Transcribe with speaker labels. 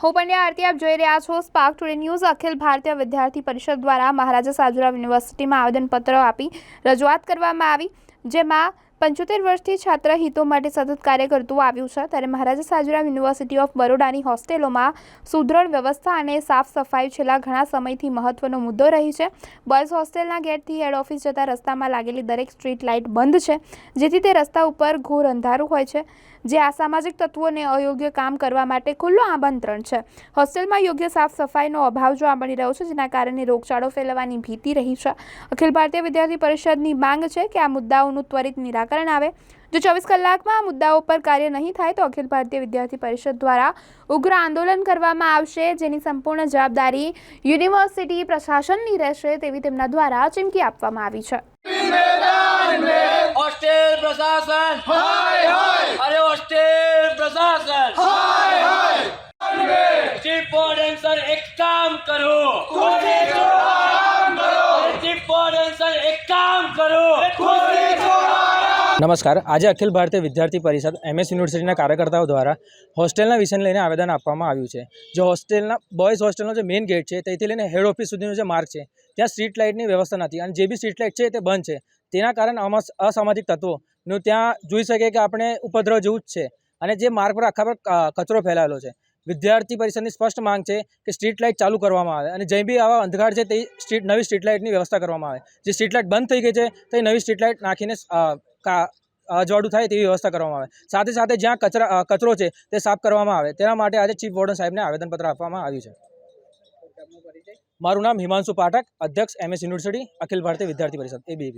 Speaker 1: હું પંડ્યા આરતી, આપ જોઈ રહ્યા છો spark today news. Akhil Bharatiya વિદ્યાર્થી પરિષદ દ્વારા મહારાજા સાજરાવ યુનિવર્સિટીમાં આવેદનપત્ર આપી રજૂઆત કરવામાં આવી, જેમાં 75 વર્ષથી છાત્ર હિતો માટે સતત કાર્ય કરતું આવ્યું છે। ત્યારે મહારાજા સાજરાવ યુનિવર્સિટી ઓફ બરોડાની હોસ્ટેલોમાં સુદૃઢ વ્યવસ્થા અને સાફ સફાઈ છેલ્લા ઘણા સમયથી મહત્વનો મુદ્દો રહી છે। બોયઝ હોસ્ટેલના ગેટથી હેડ ઓફિસ જતા રસ્તામાં લાગેલી દરેક સ્ટ્રીટ લાઇટ બંધ છે, જેથી તે રસ્તા ઉપર ઘોર અંધારું હોય છે, જે અસામાજિક તત્વોને અયોગ્ય કામ કરવા માટે ખુલ્લું આમંત્રણ છે। હોસ્ટેલમાં યોગ્ય સાફ સફાઈનો અભાવ જોવા મળી રહ્યો છે, જેના કારણે રોગચાળો ફેલાવાની ભીતિ રહી છે। અખિલ ભારતીય વિદ્યાર્થી પરિષદની માંગ છે કે આ મુદ્દાઓનું ત્વરિત નિરાકરણ આવે। જો 24 કલાકમાં આ મુદ્દાઓ પર કાર્ય નહીં થાય તો અખિલ ભારતીય વિદ્યાર્થી પરિષદ દ્વારા ઉગ્ર આંદોલન કરવામાં આવશે, જેની સંપૂર્ણ જવાબદારી યુનિવર્સિટી પ્રશાસનની રહેશે, તેવી તેમના દ્વારા ચીમકી આપવામાં આવી છે।
Speaker 2: હોસ્ટેલ પ્રશાસન હાય હાય, અરે હોસ્ટેલ પ્રશાસન હાય હાય, ચીફ વોર્ડન સર એક કામ કરો, ખુરશી છોડો આરામ કરો, ચીફ વોર્ડન સર એક કામ કરો, ખુરશી છોડો આરામ।
Speaker 3: નમસ્કાર। આજે અખિલ ભારતીય વિદ્યાર્થી પરિષદ MS યુનિવર્સિટીના કાર્યકર્તાઓ દ્વારા હોસ્ટેલના વિષયને લઈને આવેદન આપવામાં આવ્યું છે। જો હોસ્ટેલના બોયઝ હોસ્ટેલનો જે મેઇન ગેટ છે ત્યાંથી લઈને હેડ ઓફિસ સુધીનો જે માર્ગ છે ત્યાં સ્ટ્રીટ લાઇટની વ્યવસ્થા નથી, અને જે બી સ્ટ્રીટ લાઇટ છે તે બંધ છે। તેના કારણે અસામાજિક તત્વોનું ત્યાં જોઈ શકે કે આપણે ઉપદ્રવ જેવું જ છે, અને જે માર્ગ પર આખા પર કચરો ફેલાયેલો છે। વિદ્યાર્થી પરિષદની સ્પષ્ટ માંગ છે કે સ્ટ્રીટ લાઇટ ચાલુ કરવામાં આવે, અને જે બી આવા અંધકાર છે તે નવી સ્ટ્રીટ લાઇટની વ્યવસ્થા કરવામાં આવે। જે સ્ટ્રીટ લાઇટ બંધ થઈ ગઈ છે તે નવી સ્ટ્રીટ લાઇટ નાખીને અજવાળું થાય તેવી વ્યવસ્થા કરવામાં આવે। સાથે સાથે જ્યાં કચરો છે તે સાફ કરવામાં આવે। તેના માટે આજે ચીફ વોર્ડન સાહેબને આવેદનપત્ર આપવામાં આવ્યું છે। મારું નામ હિમાંશુ પાઠક, અધ્યક્ષ MS યુનિવર્સિટી, અખિલ ભારતીય વિદ્યાર્થી પરિષદ ABVP।